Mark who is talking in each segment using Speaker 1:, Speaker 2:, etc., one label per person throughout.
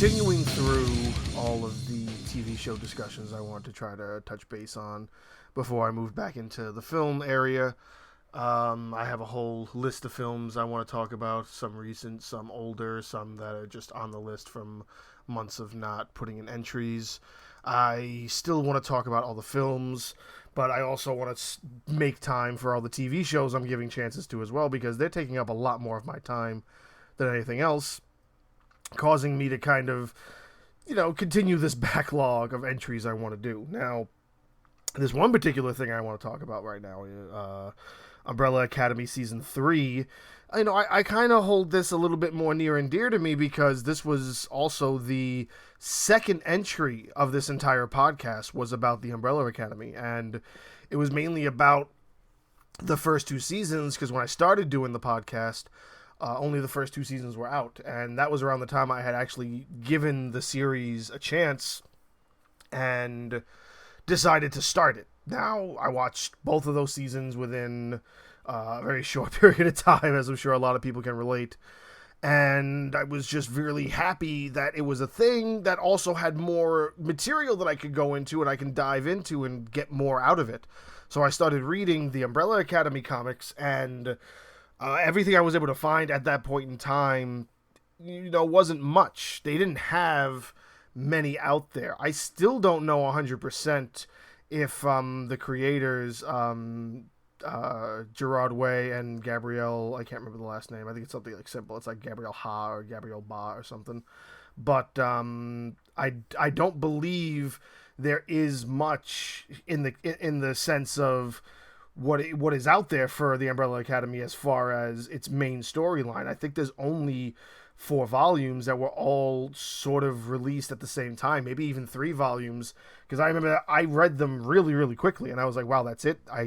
Speaker 1: continuing through all of the TV show discussions I want to try to touch base on before I move back into the film area. I have a whole list of films I want to talk about, some recent, some older, some that are just on the list from months of not putting in entries. I still want to talk about all the films, but I also want to make time for all the TV shows I'm giving chances to as well, because they're taking up a lot more of my time than anything else, causing me to kind of, continue this backlog of entries I want to do. Now, there's one particular thing I want to talk about right now, Umbrella Academy Season 3. I kind of hold this a little bit more near and dear to me because this was also the second entry of this entire podcast was about the Umbrella Academy, and it was mainly about the first two seasons, because when I started doing the podcast, only the first two seasons were out, and that was around the time I had actually given the series a chance and decided to start it. Now, I watched both of those seasons within a very short period of time, as I'm sure a lot of people can relate, and I was just really happy that it was a thing that also had more material that I could go into and I can dive into and get more out of it. So I started reading the Umbrella Academy comics, and everything I was able to find at that point in time, wasn't much. They didn't have many out there. I still don't know 100% if the creators, Gerard Way and Gabrielle, I can't remember the last name. I think it's something like simple. It's like Gabrielle Ha or Gabrielle Ba or something. But I don't believe there is much in the sense of what is out there for the Umbrella Academy as far as its main storyline. I think there's only 4 volumes that were all sort of released at the same time, maybe even 3 volumes, because I remember I read them really, really quickly, and I was like, wow, that's it. I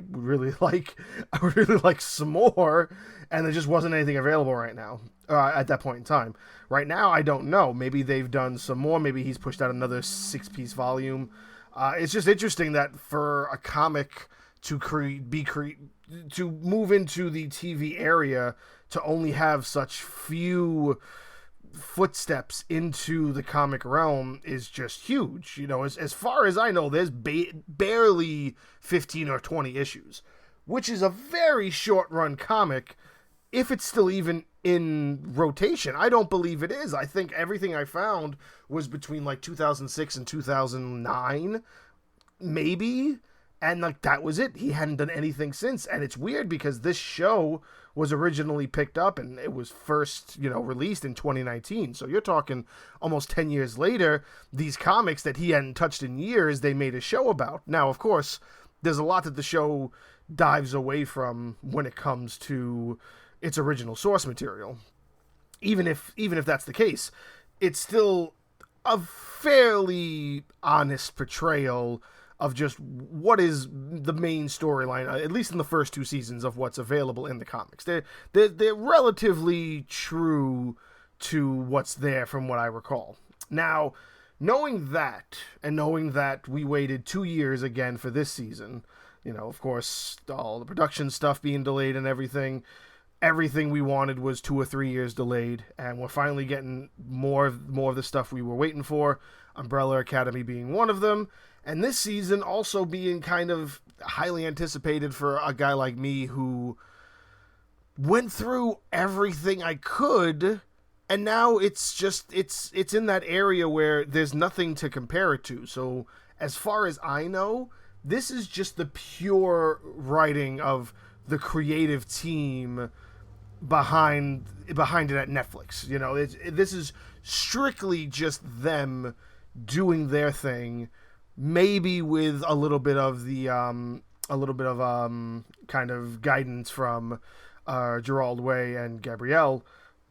Speaker 1: would really like some more, and there just wasn't anything available right now, at that point in time. Right now, I don't know. Maybe they've done some more. Maybe he's pushed out another 6-piece volume. It's just interesting that for a comic to move into the TV area, to only have such few footsteps into the comic realm is just huge. As far as I know, there's barely 15 or 20 issues, which is a very short run comic, if it's still even in rotation. I don't believe it is. I think everything I found was between like 2006 and 2009, maybe. And that was it. He hadn't done anything since. And it's weird because this show was originally picked up and it was first, released in 2019. So you're talking almost 10 years later, these comics that he hadn't touched in years, they made a show about. Now, of course, there's a lot that the show dives away from when it comes to its original source material. Even if that's the case, it's still a fairly honest portrayal of just what is the main storyline, at least in the first 2 seasons of what's available in the comics. They're relatively true to what's there from what I recall. Now, knowing that, and knowing that we waited 2 years again for this season, of course, all the production stuff being delayed and everything we wanted was 2 or 3 years delayed, and we're finally getting more of the stuff we were waiting for, Umbrella Academy being one of them. And this season also being kind of highly anticipated for a guy like me who went through everything I could, and now it's in that area where there's nothing to compare it to. So as far as I know, this is just the pure writing of the creative team behind it at Netflix. This is strictly just them doing their thing, maybe with a little bit of kind of guidance from Gerald Way and Gabrielle,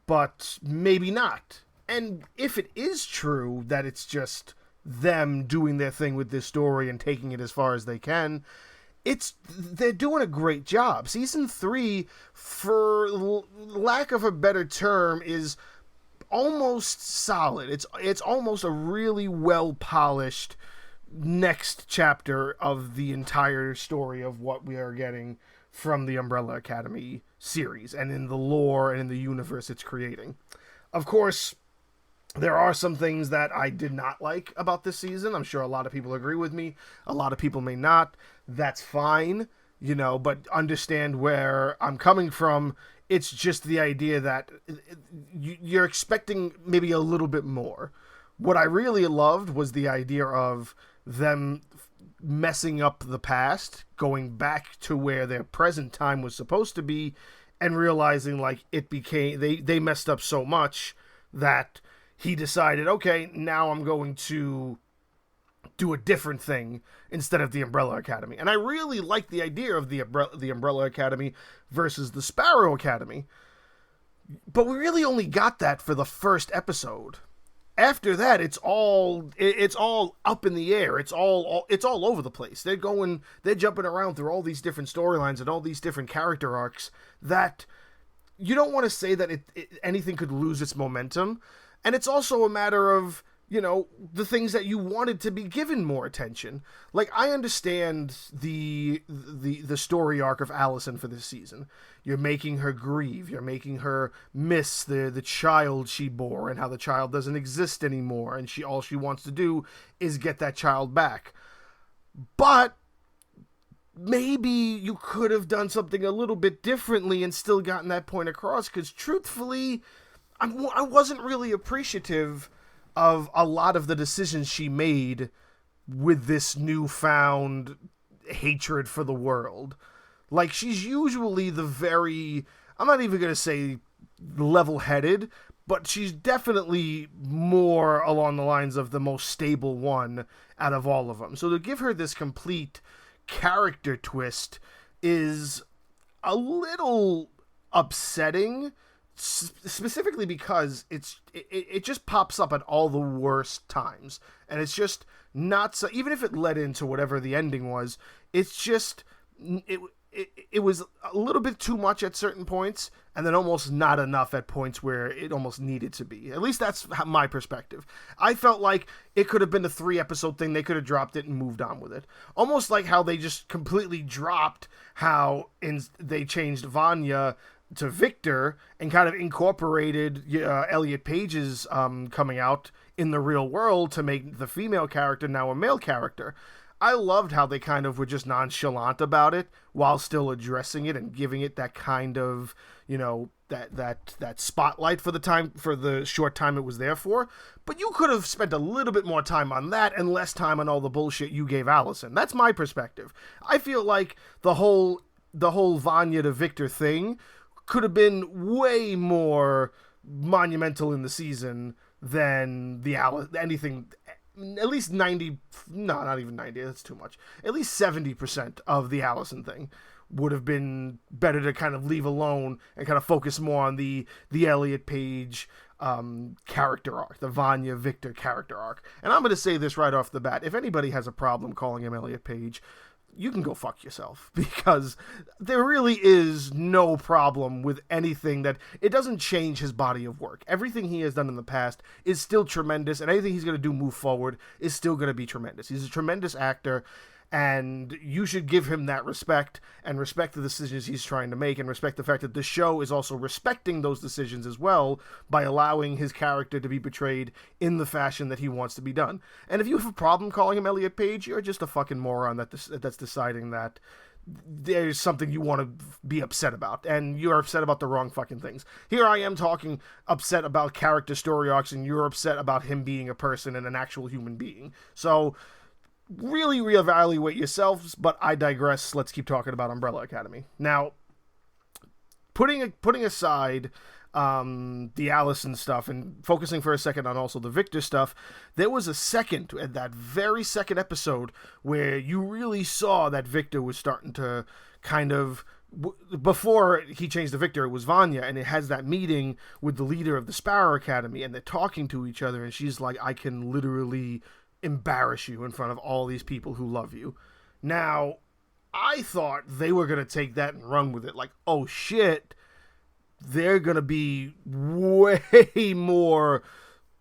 Speaker 1: but maybe not. And if it is true that it's just them doing their thing with this story and taking it as far as they can, they're doing a great job. Season 3, for lack of a better term, is almost solid. It's almost a really well polished next chapter of the entire story of what we are getting from the Umbrella Academy series and in the lore and in the universe it's creating. Of course, There are some things that I did not like about this season. I'm sure a lot of people agree with me. A lot of people may not. That's fine, but understand where I'm coming from. It's just the idea that you're expecting maybe a little bit more. What I really loved was the idea of them messing up the past, going back to where their present time was supposed to be, and realizing like it became they messed up so much that he decided, okay, now I'm going to do a different thing instead of the Umbrella Academy. And I really like the idea of the Umbrella Academy versus the Sparrow Academy. But we really only got that for the first episode. After that, it's all up in the air. It's all over the place. They're jumping around through all these different storylines and all these different character arcs that you don't want to say that anything could lose its momentum. And it's also a matter of, the things that you wanted to be given more attention. Like, I understand the story arc of Allison for this season. You're making her grieve. You're making her miss the child she bore and how the child doesn't exist anymore. And all she wants to do is get that child back. But maybe you could have done something a little bit differently and still gotten that point across. Because truthfully, I wasn't really appreciative of a lot of the decisions she made with this newfound hatred for the world. Like, she's usually I'm not even going to say level-headed, but she's definitely more along the lines of the most stable one out of all of them. So to give her this complete character twist is a little upsetting, specifically because it just pops up at all the worst times, and it's just not so. Even if it led into whatever the ending was, it's just it was a little bit too much at certain points, and then almost not enough at points where it almost needed to be. At least that's my perspective. I felt like it could have been a 3-episode thing. They could have dropped it and moved on with it. Almost like how they just completely dropped how they changed Vanya to Victor and kind of incorporated Elliot Page's coming out in the real world to make the female character now a male character. I loved how they kind of were just nonchalant about it while still addressing it and giving it that kind of, that spotlight for the short time it was there for. But you could have spent a little bit more time on that and less time on all the bullshit you gave Allison. That's my perspective. I feel like the whole Vanya to Victor thing could have been way more monumental in the season than anything. At least 90, no, not even 90, that's too much. At least 70% of the Allison thing would have been better to kind of leave alone and kind of focus more on the Elliot Page character arc, the Vanya Victor character arc. And I'm going to say this right off the bat. If anybody has a problem calling him Elliot Page, you can go fuck yourself, because there really is no problem with anything that it doesn't change his body of work. Everything he has done in the past is still tremendous, and anything he's going to do move forward is still going to be tremendous. He's a tremendous actor, and you should give him that respect and respect the decisions he's trying to make and respect the fact that the show is also respecting those decisions as well by allowing his character to be portrayed in the fashion that he wants to be done. And if you have a problem calling him Elliot Page, you're just a fucking moron that's deciding that there's something you want to be upset about, and you're upset about the wrong fucking things. Here I am talking upset about character story arcs, and you're upset about him being a person and an actual human being. So really reevaluate yourselves, but I digress. Let's keep talking about Umbrella Academy. Now, putting aside the Allison stuff and focusing for a second on also the Victor stuff, there was that very second episode where you really saw that Victor was starting to kind of, before he changed to Victor, it was Vanya, and it has that meeting with the leader of the Sparrow Academy, and they're talking to each other, and she's like, I can literally embarrass you in front of all these people who love you. Now, I thought they were going to take that and run with it. Like, oh shit, they're going to be way more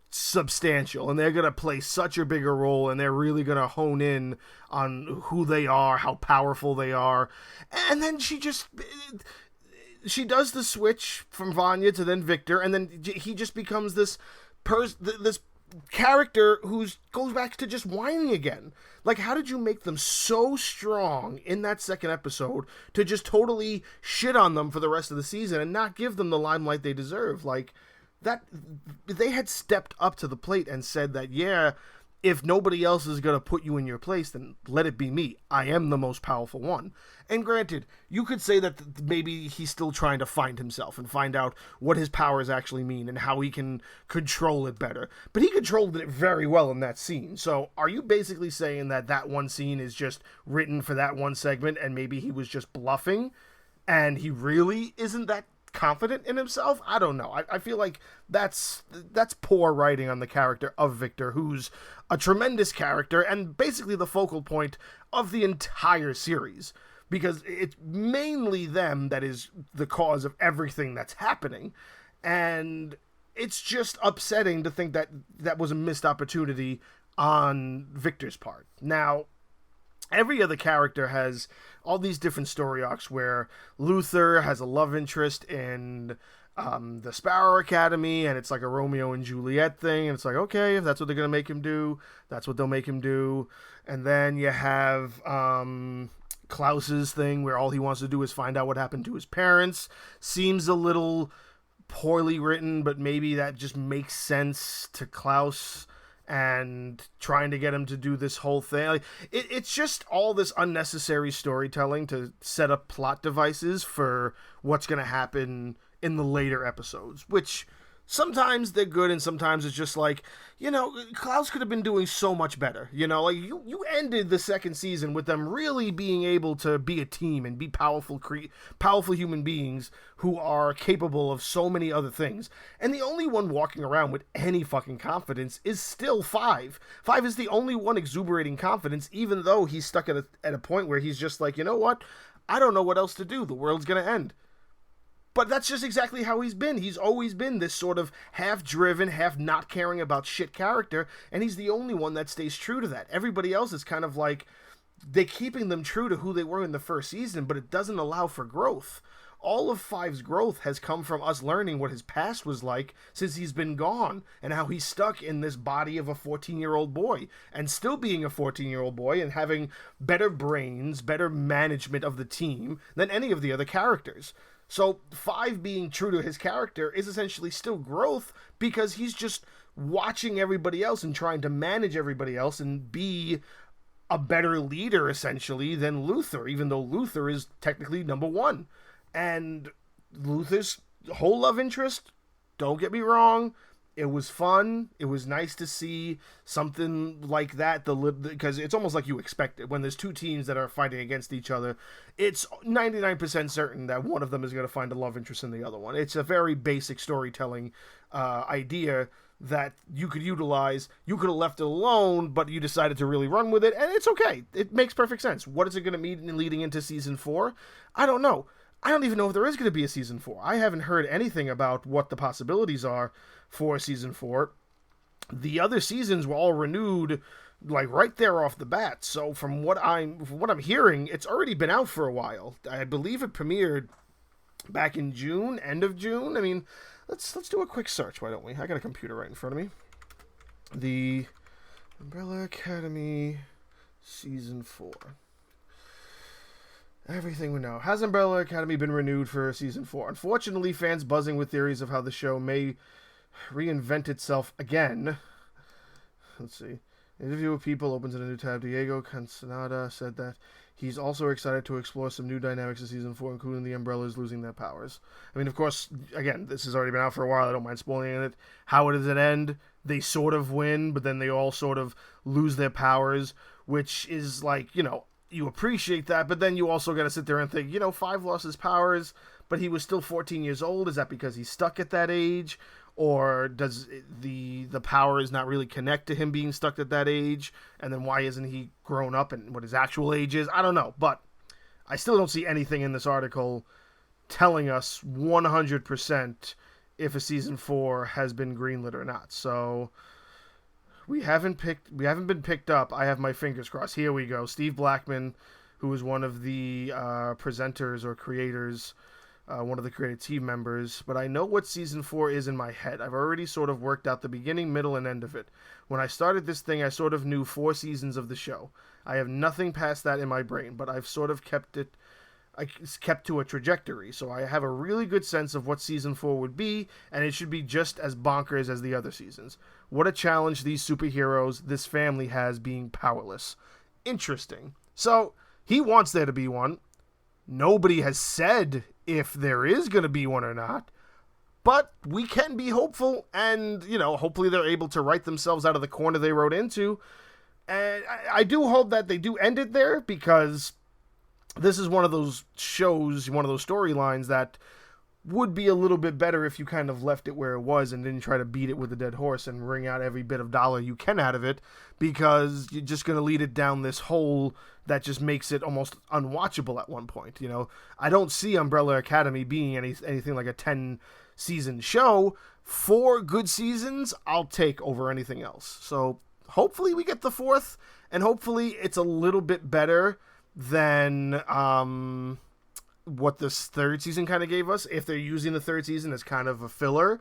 Speaker 1: substantial, and they're going to play such a bigger role, and they're really going to hone in on who they are, how powerful they are. And then she does the switch from Vanya to then Victor, and then he just becomes this this character who's goes back to just whining again. Like, how did you make them so strong in that second episode to just totally shit on them for the rest of the season and not give them the limelight they deserve? Like, that they had stepped up to the plate and said that, yeah, if nobody else is going to put you in your place, then let it be me. I am the most powerful one. And granted, you could say that maybe he's still trying to find himself and find out what his powers actually mean and how he can control it better. But he controlled it very well in that scene. So are you basically saying that that one scene is just written for that one segment and maybe he was just bluffing and he really isn't that confident in himself? I don't know. I feel like that's poor writing on the character of Victor, who's a tremendous character and basically the focal point of the entire series, because it's mainly them that is the cause of everything that's happening. And it's just upsetting to think that that was a missed opportunity on Victor's part. Now, every other character has all these different story arcs where Luther has a love interest in the Sparrow Academy, and it's like a Romeo and Juliet thing, and it's like, okay, if that's what they're going to make him do, that's what they'll make him do. And then you have Klaus's thing where all he wants to do is find out what happened to his parents. Seems a little poorly written, but maybe that just makes sense to Klaus and trying to get him to do this whole thing. Like, it's just all this unnecessary storytelling to set up plot devices for what's going to happen in the later episodes, which sometimes they're good and sometimes it's just like, Klaus could have been doing so much better. Like you ended the second season with them really being able to be a team and be powerful human beings who are capable of so many other things. And the only one walking around with any fucking confidence is still Five. Five is the only one exuberating confidence, even though he's stuck at a point where he's just like, you know what? I don't know what else to do. The world's going to end. But that's just exactly how he's been. He's always been this sort of half-driven, half-not caring about shit character, and he's the only one that stays true to that. Everybody else is kind of like, they're keeping them true to who they were in the first season, but it doesn't allow for growth. All of Five's growth has come from us learning what his past was like since he's been gone, and how he's stuck in this body of a 14-year-old boy, and still being a 14-year-old boy, and having better brains, better management of the team than any of the other characters. So Five being true to his character is essentially still growth, because he's just watching everybody else and trying to manage everybody else and be a better leader, essentially, than Luther, even though Luther is technically number one. And Luther's whole love interest, don't get me wrong, it was fun. It was nice to see something like that, because it's almost like you expect it. When there's two teams that are fighting against each other, it's 99% certain that one of them is going to find a love interest in the other one. It's a very basic storytelling idea that you could utilize. You could have left it alone, but you decided to really run with it, and it's okay. It makes perfect sense. What is it going to mean leading into season 4? I don't know. I don't even know if there is going to be a season 4. I haven't heard anything about what the possibilities are for season 4. The other seasons were all renewed, like, right there off the bat. So from what I'm hearing, it's already been out for a while. I believe it premiered back in June, end of June. I mean, let's do a quick search, why don't we? I got a computer right in front of me. The Umbrella Academy season 4. Everything we know. Has Umbrella Academy been renewed for season 4? Unfortunately, fans buzzing with theories of how the show may reinvent itself again. Let's see. Interview with People opens in a new tab. Diego Cansanada said that he's also excited to explore some new dynamics in season 4, including the Umbrellas losing their powers. I mean, of course, again, this has already been out for a while. I don't mind spoiling it. How does it end? They sort of win, but then they all sort of lose their powers, which is like, you appreciate that, but then you also got to sit there and think, Five lost his powers, but he was still 14 years old. Is that because he's stuck at that age? Or does the powers not really connect to him being stuck at that age? And then why isn't he grown up and what his actual age is? I don't know, but I still don't see anything in this article telling us 100% if a season 4 has been greenlit or not. So we haven't been picked up. I have my fingers crossed. Here we go. Steve Blackman, who is one of the presenters or creators one of the creative team members, but I know what season 4 is in my head. I've already sort of worked out the beginning, middle, and end of it. When I started this thing, I sort of knew 4 seasons of the show. I have nothing past that in my brain, but I've sort of kept to a trajectory, so I have a really good sense of what season 4 would be, and it should be just as bonkers as the other seasons. What a challenge these superheroes, this family has being powerless. Interesting. So, he wants there to be one. Nobody has said if there is going to be one or not, but we can be hopeful, and, hopefully they're able to write themselves out of the corner they wrote into, and I do hope that they do end it there, because this is one of those shows, one of those storylines that would be a little bit better if you kind of left it where it was and didn't try to beat it with a dead horse and wring out every bit of dollar you can out of it, because you're just going to lead it down this hole that just makes it almost unwatchable at one point. I don't see Umbrella Academy being anything like a 10-season show. 4 good seasons I'll take over anything else. So hopefully we get the 4th, and hopefully it's a little bit better than what this 3rd season kind of gave us, if they're using the 3rd season as kind of a filler,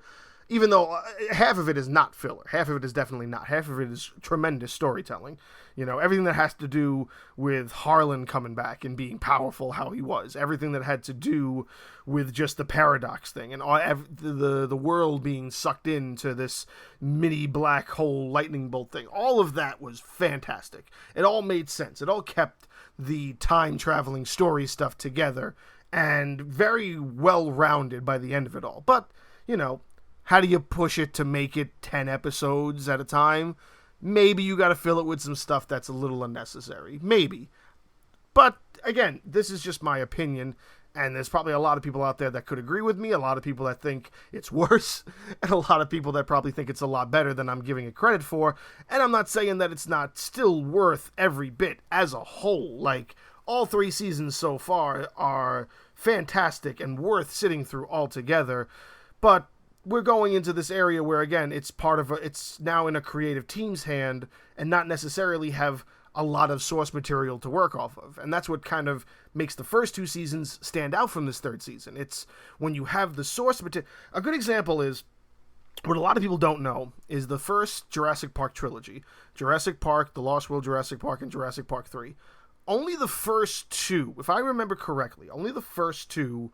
Speaker 1: even though half of it is not filler. Half of it is definitely not. Half of it is tremendous storytelling. Everything that has to do with Harlan coming back and being powerful how he was. Everything that had to do with just the paradox thing and the world being sucked into this mini black hole lightning bolt thing. All of that was fantastic. It all made sense. It all kept the time-traveling story stuff together and very well-rounded by the end of it all. But, how do you push it to make it 10 episodes at a time? Maybe you got to fill it with some stuff that's a little unnecessary. Maybe. But, again, this is just my opinion, and there's probably a lot of people out there that could agree with me, a lot of people that think it's worse, and a lot of people that probably think it's a lot better than I'm giving it credit for, and I'm not saying that it's not still worth every bit as a whole. Like, all 3 seasons so far are fantastic and worth sitting through altogether, but we're going into this area where, again, it's now in a creative team's hand and not necessarily have a lot of source material to work off of. And that's what kind of makes the first 2 seasons stand out from this 3rd season. It's when you have the source material. A good example is, what a lot of people don't know, is the first Jurassic Park trilogy. Jurassic Park, The Lost World Jurassic Park, and Jurassic Park 3. Only the first 2, if I remember correctly, only the first 2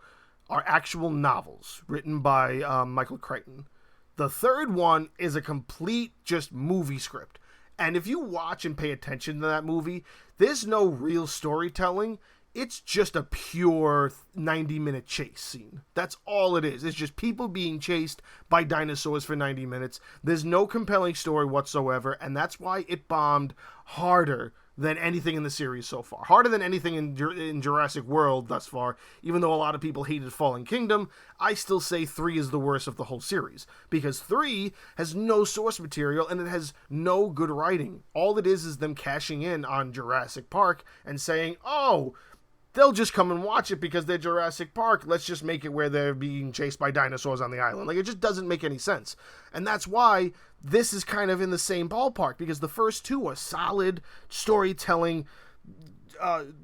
Speaker 1: are actual novels written by Michael Crichton. The 3rd one is a complete just movie script. And if you watch and pay attention to that movie, there's no real storytelling. It's just a pure 90-minute chase scene. That's all it is. It's just people being chased by dinosaurs for 90 minutes. There's no compelling story whatsoever, and that's why it bombed harder than anything in the series so far. Harder than anything in Jurassic World thus far. Even though a lot of people hated Fallen Kingdom, I still say 3 is the worst of the whole series. Because 3 has no source material and it has no good writing. All it is them cashing in on Jurassic Park and saying, oh, they'll just come and watch it because they're Jurassic Park. Let's just make it where they're being chased by dinosaurs on the island. Like, it just doesn't make any sense. And that's why this is kind of in the same ballpark, because the first 2 are solid storytelling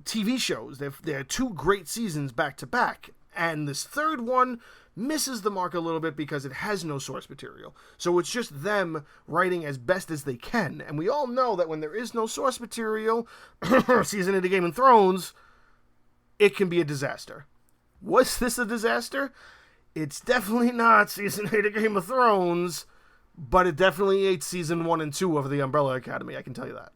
Speaker 1: TV shows. They're 2 great seasons back to back. And this 3rd one misses the mark a little bit because it has no source material. So it's just them writing as best as they can. And we all know that when there is no source material, season into Game of Thrones, it can be a disaster. Was this a disaster? It's definitely not season 8 of Game of Thrones, but it definitely ate season 1 and 2 of the Umbrella Academy, I can tell you that.